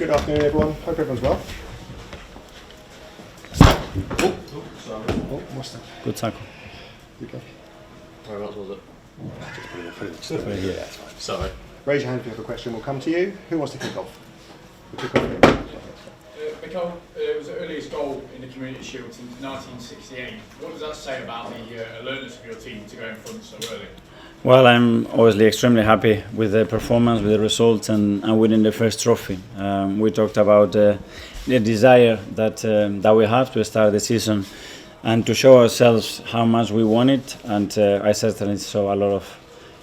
Good afternoon, everyone. Hope everyone's well. What's that? Good tackle. Good go. Whereabouts was it? Just put it here. That's fine. Sorry. Raise your hand if you have a question. We'll come to you. Who wants to kick off? We'll kick off here. Mikel, it was the earliest goal in the Community Shield since 1968. What does that say about the alertness of your team to go in front so early? Well, I'm obviously extremely happy with the performance, with the results, and winning the first trophy. We talked about the desire that we have to start the season and to show ourselves how much we want it. And I certainly saw a lot of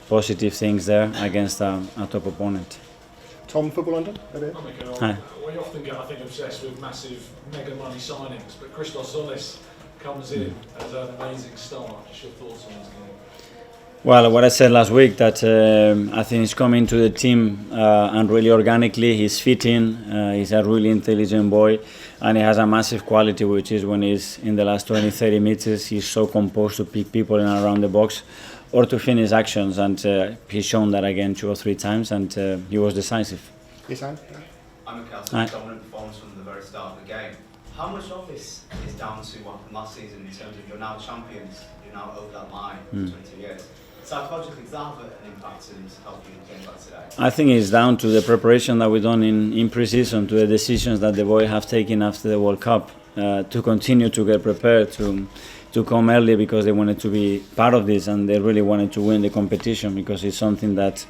positive things there against a top opponent. Tom, Football London. Hi. We often get, I think, obsessed with massive mega money signings, but Christos Solis comes in as an amazing start. Just your thoughts on this game? Well, what I said last week, that I think he's coming to the team and really organically, he's fitting, he's a really intelligent boy, and he has a massive quality, which is when he's in the last 20-30 meters, he's so composed to pick people in and around the box or to finish actions, and he's shown that again 2 or 3 times, and he was decisive. Yes, Anne? I'm Mikel, dominant performance from the very start of the game. How much of this is down to what happened last season in terms of you're now champions, you're now over that line for 20 years? Psychologically, does that have an impact in helping you game back today? I think it's down to the preparation that we've done in pre-season, to the decisions that the boys have taken after the World Cup, to continue to get prepared, to come early because they wanted to be part of this and they really wanted to win the competition, because it's something that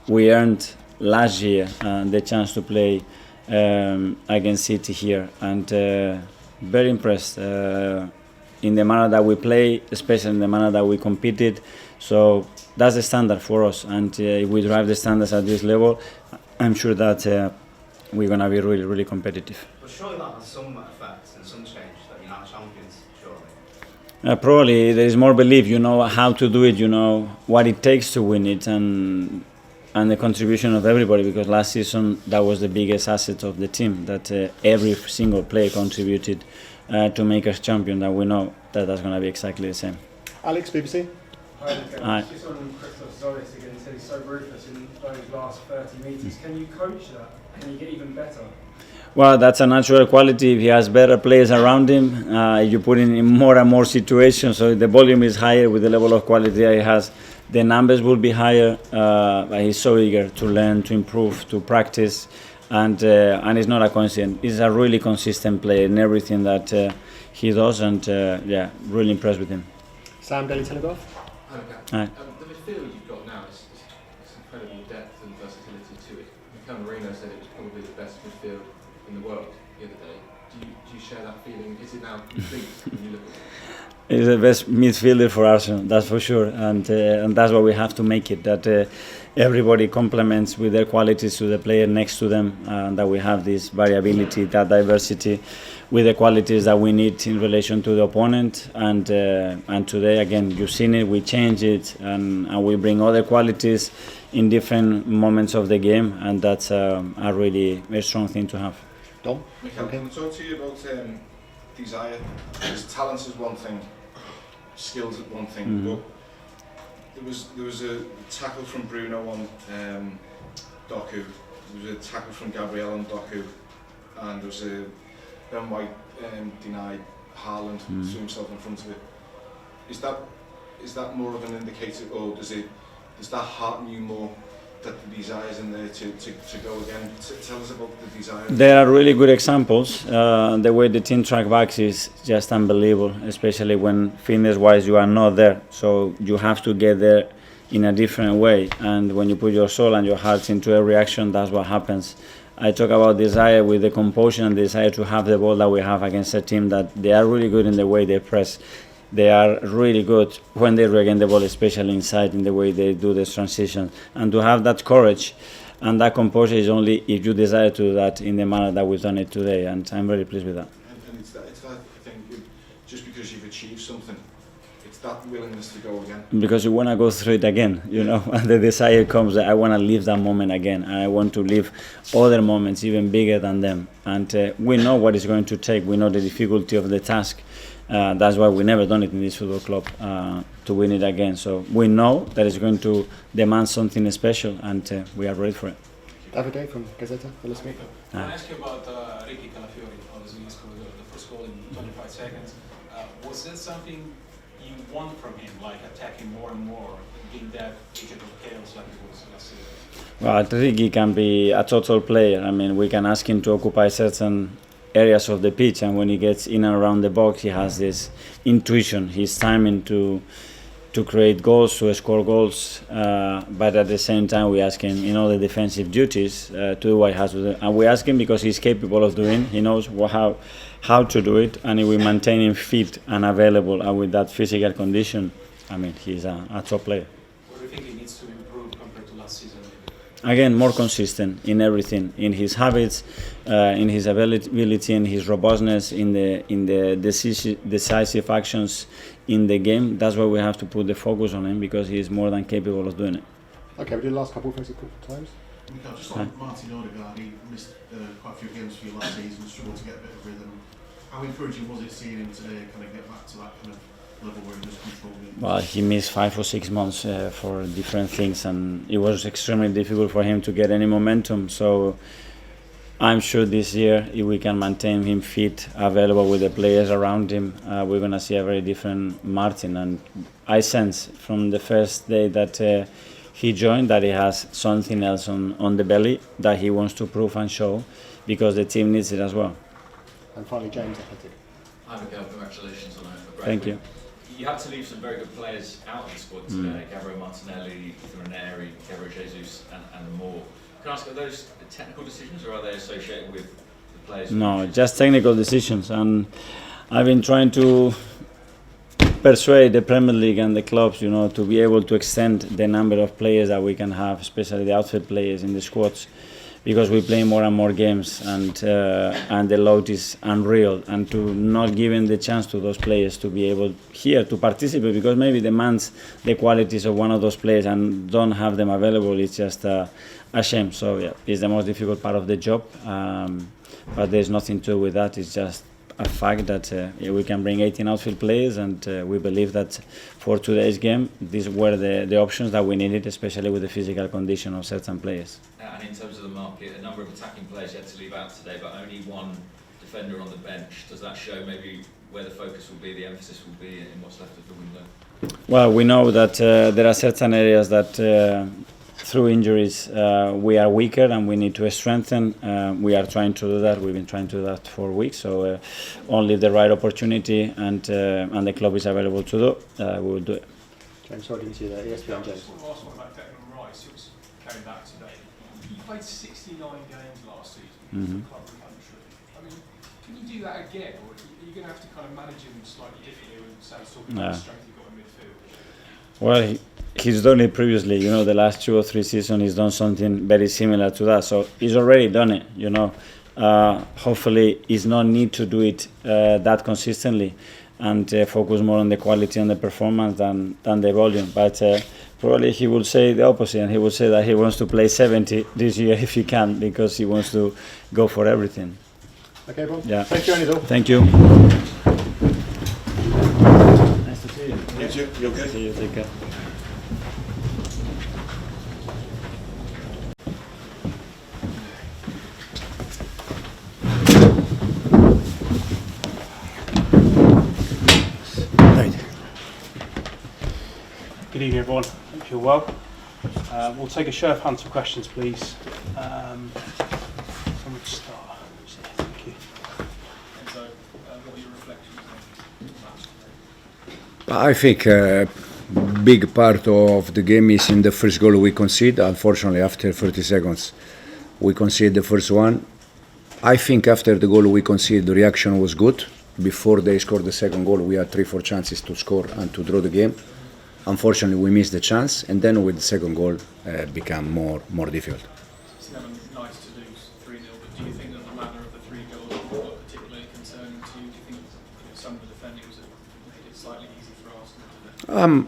we earned last year, the chance to play against City here, and very impressed in the manner that we play, especially in the manner that we competed. So that's the standard for us, and if we drive the standards at this level, I'm sure that we're going to be really, really competitive. But surely that has some effect and some change, that you're now champions, surely? Probably there is more belief, you know how to do it, you know what it takes to win it, and the contribution of everybody, because last season that was the biggest asset of the team, that every single player contributed to make us champion, that we know that that's going to be exactly the same. Alex, BBC. Hi, Mikel. Hi. Just on Christos Solis again, he said he's so ruthless in those last 30 metres. Can you coach that? Can you get even better? Well, that's a natural quality. If he has better players around him, you put him in more and more situations, so the volume is higher with the level of quality that he has. The numbers will be higher, but he's so eager to learn, to improve, to practice, and it's not a coincidence. He's a really consistent player in everything that he does, and yeah, really impressed with him. Sam, Daily Telegraph. Hi. The midfield you've got now is incredible depth and versatility to it. Mikel Marino said it was probably the best midfield in the world the other day. Do you share that feeling? Is it now complete when you look at it? He's the best midfielder for Arsenal, that's for sure, and that's what we have to make it, that everybody complements with their qualities to the player next to them, and that we have this variability, that diversity with the qualities that we need in relation to the opponent, and today again you've seen it, we change it, and we bring other qualities in different moments of the game, and that's a really very strong thing to have. Dom? Mikel, can I talk to you about desire? Because talent is one thing, skills is one thing, but there was a tackle from Bruno on Doku, there was a tackle from Gabriel on Doku, and there was a Ben White denied Haaland, threw himself in front of it. Is that more of an indicator, or does that hearten you more, that the desire's in there to go again? Tell us about the desire. There are really good examples. The way the team track backs is just unbelievable, especially when fitness-wise you are not there. So you have to get there in a different way. And when you put your soul and your heart into every action, that's what happens. I talk about desire with the composure and desire to have the ball that we have against a team that they are really good in the way they press. They are really good when they regain the ball, especially inside, in the way they do this transition. And to have that courage and that composure is only if you desire to do that in the manner that we've done it today, and I'm very pleased with that. And it's that I think, just because you've achieved something, it's that willingness to go again. Because you want to go through it again, you know, and the desire comes that I want to live that moment again, and I want to live other moments even bigger than them. And we know what it's going to take. We know the difficulty of the task. That's why we never done it in this football club, to win it again. So we know that it's going to demand something special, and we are ready for it. Davide from Gazzetta dello Sport. Can I ask you about Ricky Calafiori? Obviously, he scored the first goal in 25 seconds. Was that something you want from him, like attacking more and more, being that agent of chaos like it was last season? Well, I think he can be a total player. I mean, we can ask him to occupy certain areas of the pitch, and when he gets in and around the box, he has this intuition, his timing to create goals, to score goals. But at the same time, we ask him in all the defensive duties to do what he has to do. And we ask him because he's capable of doing. He knows how to do it, and if we maintain him fit and available and with that physical condition, I mean, he's a top player. What do you think he needs to improve compared to last season? Again, more consistent in everything, in his habits, in his ability, in his robustness, in the decisive actions in the game. That's why we have to put the focus on him, because he is more than capable of doing it. Okay, we do the last couple of Facebook times. Mikel, just on Martin Odegaard, he missed quite a few games for you last season, struggled to get a bit of rhythm. How encouraging was it seeing him today kind of get back to that kind of level where he was controlling? Well, he missed 5 or 6 months for different things, and it was extremely difficult for him to get any momentum. So I'm sure this year, if we can maintain him fit, available with the players around him, we're going to see a very different Martin. And I sense from the first day that he joined that he has something else on the belly that he wants to prove and show, because the team needs it as well. And finally, James Athletic. Hi Mikel, congratulations on a great Thank win. you. You had to leave some very good players out of the squad today, Gabriel Martinelli, Ranieri, Gabriel Jesus and more. Can I ask, are those technical decisions or are they associated with the players? No, just technical decisions. And I've been trying to persuade the Premier League and the clubs, to be able to extend the number of players that we can have, especially the outfield players in the squads, because we play more and more games, and the load is unreal. And to not giving the chance to those players to be able here to participate, because maybe demands the qualities of one of those players and don't have them available, it's just a shame. So yeah, it's the most difficult part of the job, but there's nothing to do with that. It's just a fact that we can bring 18 outfield players, and we believe that for today's game, these were the options that we needed, especially with the physical condition of certain players. And in terms of the market, a number of attacking players you had to leave out today, but only one defender on the bench. Does that show maybe where the focus will be, the emphasis will be in what's left of the window? Well, we know that there are certain areas that through injuries we are weaker and we need to strengthen. We are trying to do that. We've been trying to do that for weeks. So only the right opportunity and the club is available to do, we will do it. James, sorry to see that. ESPN James. Last one about Declan Rice, who was came back today. He played 69 games last season for the club and country. I mean, can you do that again, or are you going to have to kind of manage him slightly differently when Sam's talking about the strength you've got in midfield? Well, he's done it previously. The last 2 or 3 seasons he's done something very similar to that. So he's already done it. Hopefully, he's no need to do it that consistently, and focus more on the quality and the performance than the volume. But probably he will say the opposite, and he will say that he wants to play 70 this year if he can, because he wants to go for everything. Okay, Bob. Yeah. Thank you, Enzo. Thank you. Nice to see you. You too. You okay? See you. Take care. Good evening, everyone. Hope you're well. We'll take a show of hands for questions, please. Someone to start. Thank you. Enzo, what are your reflections on the match today? I think a big part of the game is in the first goal we concede. Unfortunately, after 30 seconds, we concede the first one. I think after the goal we conceded, the reaction was good. Before they scored the second goal, we had 3-4 chances to score and to draw the game. Unfortunately, we missed the chance, and then with the second goal, became more difficult. It's never nice to lose 3-0, but do you think that the manner of the 3 goals was particularly concerning to you? Do you think some of the defending was made it slightly easy for Arsenal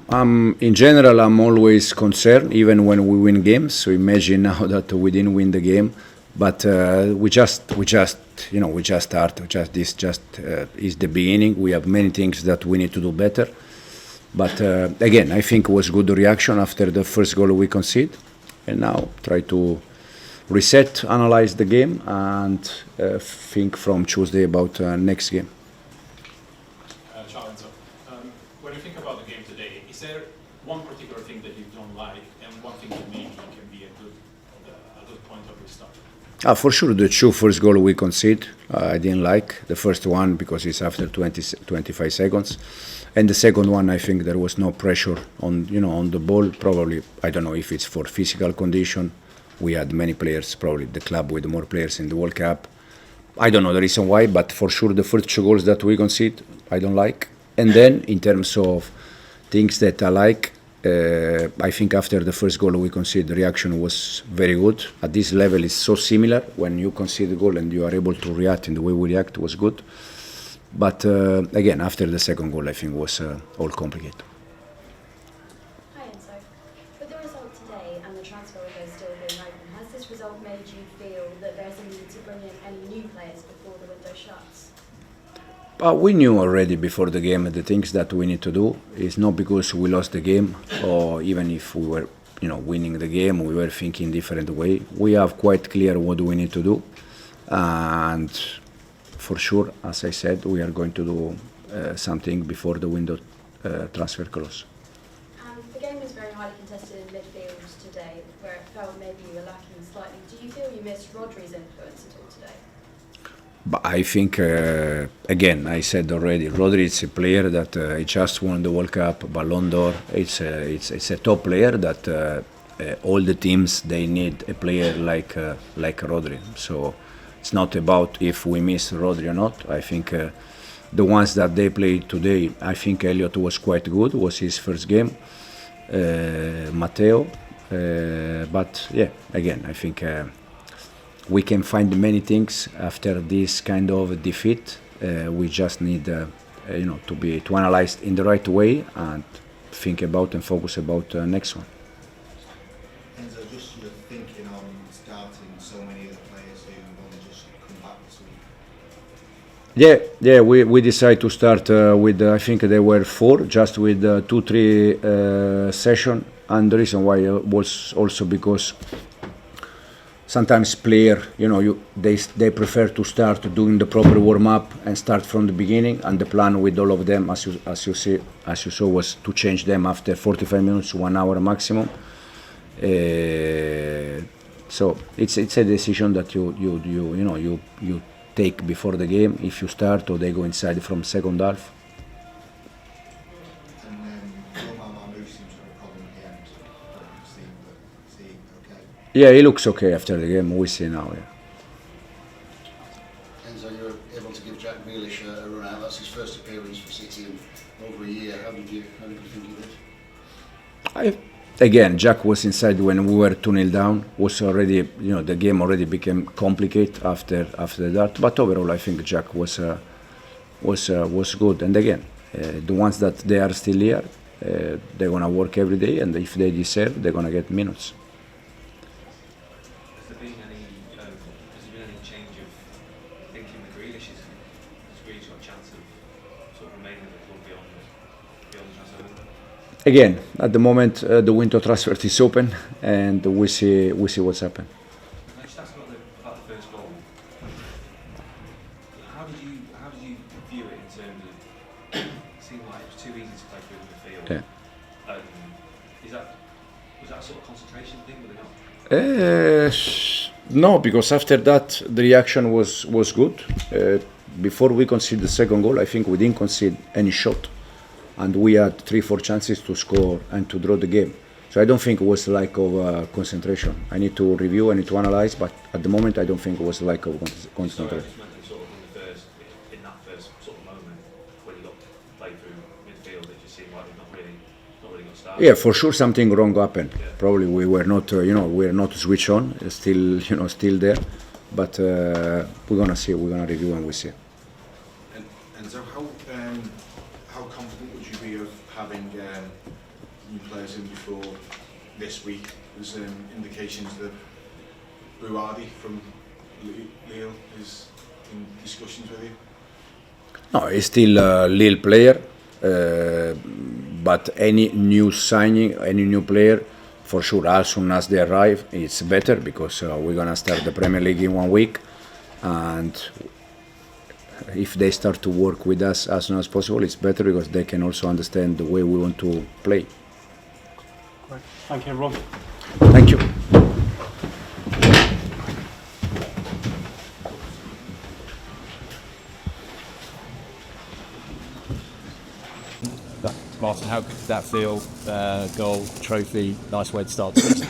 today? In general, I'm always concerned, even when we win games. So imagine now that we didn't win the game, but we just start. This is the beginning. We have many things that we need to do better. But again, I think it was good reaction after the first goal we conceded, and now try to reset, analyze the game, and think from Tuesday about next game. Ciao Enzo. When you think about the game today, is there one particular thing that you don't like and one thing that maybe can be a good point of your start? For sure, the two first goal we concede, I didn't like. The first one because it's after 25 seconds. And the second one, I think there was no pressure on the ball. Probably, I don't know if it's for physical condition. We had many players, probably the club with more players in the World Cup. I don't know the reason why, but for sure the first two goals that we concede, I don't like. And then in terms of things that I like, I think after the first goal we concede, the reaction was very good. At this level, it's so similar. When you concede a goal and you are able to react in the way we react, was good. But again, after the second goal, I think was all complicated. Hi Enzo. With the result today and the transfer window still being open, has this result made you feel that there's a need to bring in any new players before the window shuts? We knew already before the game the things that we need to do. It's not because we lost the game, or even if we were, winning the game, we were thinking different way. We have quite clear what we need to do, and for sure, as I said, we are going to do something before the window transfer close. The game was very highly contested in midfield today, where it felt maybe you were lacking slightly. Do you feel you missed Rodri's influence at all today? But I think, again, I said already, Rodri is a player that he just won the World Cup, Ballon d'Or. It's a top player that all the teams, they need a player like Rodri. So it's not about if we miss Rodri or not. I think the ones that they played today, I think Elliot was quite good. Was his first game. Matteo. But yeah, again, I think we can find many things after this kind of defeat. We just need to analyze in the right way and think about and focus about next one. Enzo, just your thinking on starting so many of the players who want to just come back this week? Yeah, we decided to start with, I think there were 4, just with 2-3 session, and the reason why was also because sometimes player, they prefer to start doing the proper warm up and start from the beginning, and the plan with all of them, as you saw, was to change them after 45 minutes, 1 hour maximum. So it's a decision that you take before the game, if you start or they go inside from second half. And Manu seems to have a problem at the end. Is he okay? Yeah, he looks okay after the game. We see now. Yeah. Enzo, you were able to give Jack Grealish a run out. That's his first appearance for City in over a year. How did you think he did? Again, Jack was inside when we were 2-0 down. Was already, the game already became complicated after that. But overall, I think Jack was good. And again, the ones that they are still here, they're gonna work every day, and if they deserve, they're gonna get minutes. Has there been any change of thinking with Grealish? Has Grealish got a chance of sort of remaining at the club beyond the transfer window? Again, at the moment, the window transfer is open, and we see what's happened. Can I just ask about the first goal? How did you view it in terms of? It seemed like it was too easy to play through the field. Yeah. Was that a sort of concentration thing with the goal? No, because after that the reaction was good. Before we conceded the second goal, I think we didn't concede any shot, and we had 3-4 chances to score and to draw the game. So I don't think it was lack of concentration. I need to review, I need to analyze, but at the moment I don't think it was lack of concentration. Sort of in that first sort of moment when you got played through midfield, it just seemed like they've not really got started. Yeah, for sure something wrong happened. Yeah. Probably we were not, we were not switched on, still there. But we're gonna see, we're gonna review and we see. And so how confident would you be of having new players in before this week? There's indications that Buardi from Lille is in discussions with you. No, he's still a Lille player, but any new signing, any new player, for sure, as soon as they arrive, it's better because we're gonna start the Premier League in 1 week, and if they start to work with us as soon as possible, it's better because they can also understand the way we want to play. Great. Thank you, everyone. Thank you. Martin, how good did that feel? Goal, trophy, nice way to start the season.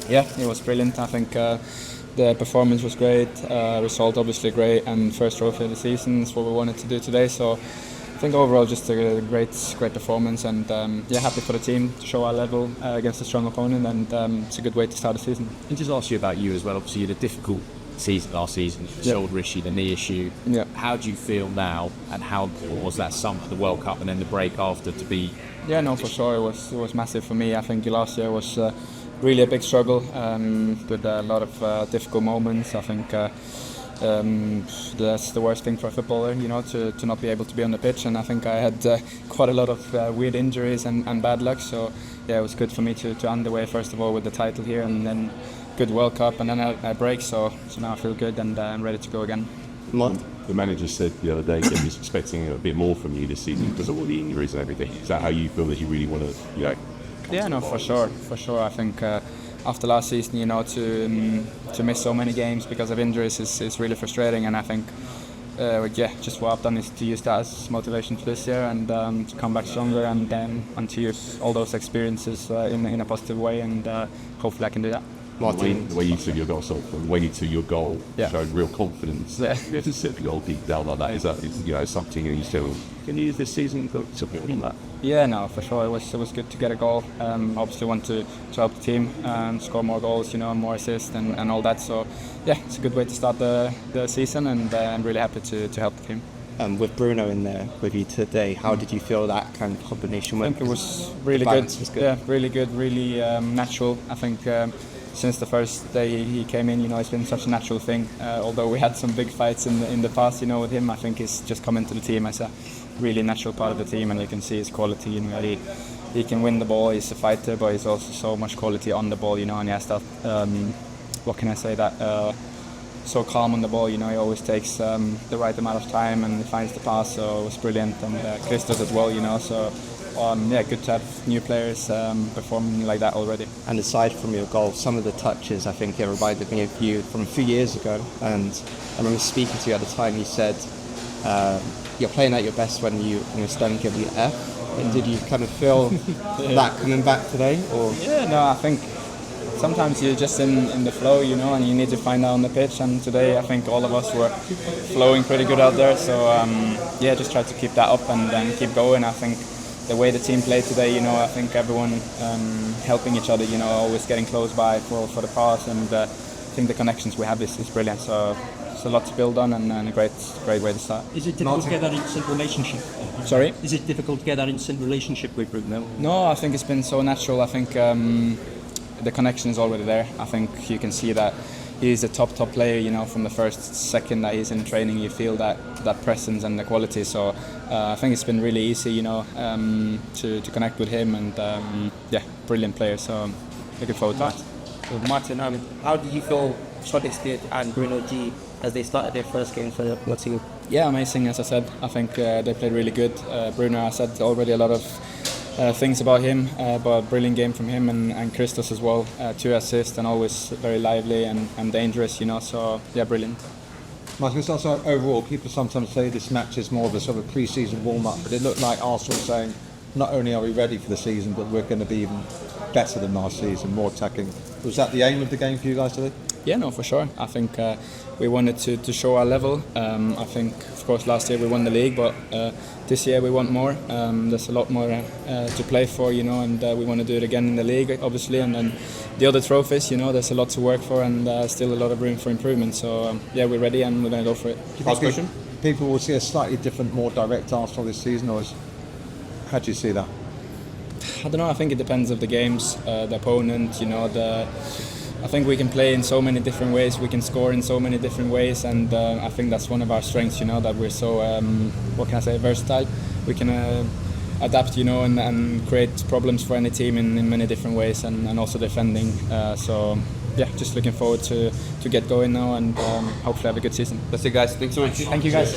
Yeah, it was brilliant. I think the performance was great, result obviously great, and first trophy of the season is what we wanted to do today. So I think overall just a great performance, and happy for the team to show our level against a strong opponent, and it's a good way to start the season. And just ask you about you as well. Obviously, you had a difficult season last season, the shoulder issue, the knee issue. Yeah. How do you feel now, and how was that summer, the World Cup, and then the break after to be? Yeah, no, for sure it was massive for me. I think last year was really a big struggle with a lot of difficult moments. I think that's the worst thing for a footballer, to not be able to be on the pitch. And I think I had quite a lot of weird injuries and bad luck. So yeah, it was good for me to underway first of all with the title here, and then good World Cup, and then a break. So now I feel good, and I'm ready to go again. The manager said the other day he was expecting a bit more from you this season because of all the injuries and everything. Is that how you feel that you really want to, Yeah, no, for sure. I think after last season, to miss so many games because of injuries is really frustrating, and I think just what I've done is to use that as motivation for this year, and to come back stronger, and to use all those experiences in a positive way, and hopefully I can do that. Martin, the way you took your goal, showed real confidence. Yeah. You have to set the goal deep down like that. Is that something you still can use this season? Something on that. Yeah, no, for sure. It was good to get a goal. Obviously, want to help the team and score more goals, more assists and all that. So, yeah, it's a good way to start the season, and I'm really happy to help the team. With Bruno in there with you today, how did you feel that kind of combination went? I think it was really good. Yeah, really good, really natural. I think since the first day he came in, it's been such a natural thing. Although we had some big fights in the past, with him, I think he's just come into the team as a really natural part of the team, and you can see his quality. He can win the ball. He's a fighter, but he's also so much quality on the ball. And he has that. What can I say? That so calm on the ball. He always takes the right amount of time, and he finds the pass. So it was brilliant, and Christos as well. So. Good to have new players performing like that already. And aside from your goal, some of the touches, I think it reminded me of you from a few years ago. And I remember speaking to you at the time. You said you're playing at your best when your stomach give you F. And did you kind of feel that coming back today? Or? Yeah, no, I think sometimes you're just in the flow, and you need to find that on the pitch. And today, I think all of us were flowing pretty good out there. So just try to keep that up and keep going. I think the way the team played today, I think everyone helping each other, always getting close by for the pass, and I think the connections we have is brilliant. So it's a lot to build on, and a great way to start. Is it difficult to get that instant relationship? Sorry? Is it difficult to get that instant relationship with Bruno? No, I think it's been so natural. I think the connection is already there. I think you can see that he's a top player, from the first second that he's in training, you feel that presence and the quality. So I think it's been really easy, to connect with him, and brilliant player. So looking forward to it. Martin, how did you feel Solis did and Bruno G as they started their first game for your team? Yeah, amazing. As I said, I think they played really good. Bruno, I said already a lot of things about him, but a brilliant game from him, and Christos as well. 2 assists, and always very lively and dangerous, so yeah, brilliant. Martin, it's also overall, people sometimes say this match is more of a sort of pre-season warm-up, but it looked like Arsenal saying not only are we ready for the season, but we're going to be even better than last season, more attacking. Was that the aim of the game for you guys today? Yeah, no, for sure. I think we wanted to show our level. I think, of course, last year we won the league, but this year we want more. There's a lot more to play for, and we want to do it again in the league, obviously, and then the other trophies, there's a lot to work for, and still a lot of room for improvement. So we're ready, and we're going to go for it. Last question. People will see a slightly different, more direct Arsenal this season, or how do you see that? I don't know. I think it depends of the games, the opponent. I think we can play in so many different ways. We can score in so many different ways, and I think that's one of our strengths. That we're so versatile. We can adapt, and create problems for any team in many different ways, and also defending. So yeah, just looking forward to get going now, and hopefully have a good season. That's it, guys. Thanks so much. Thank you, guys.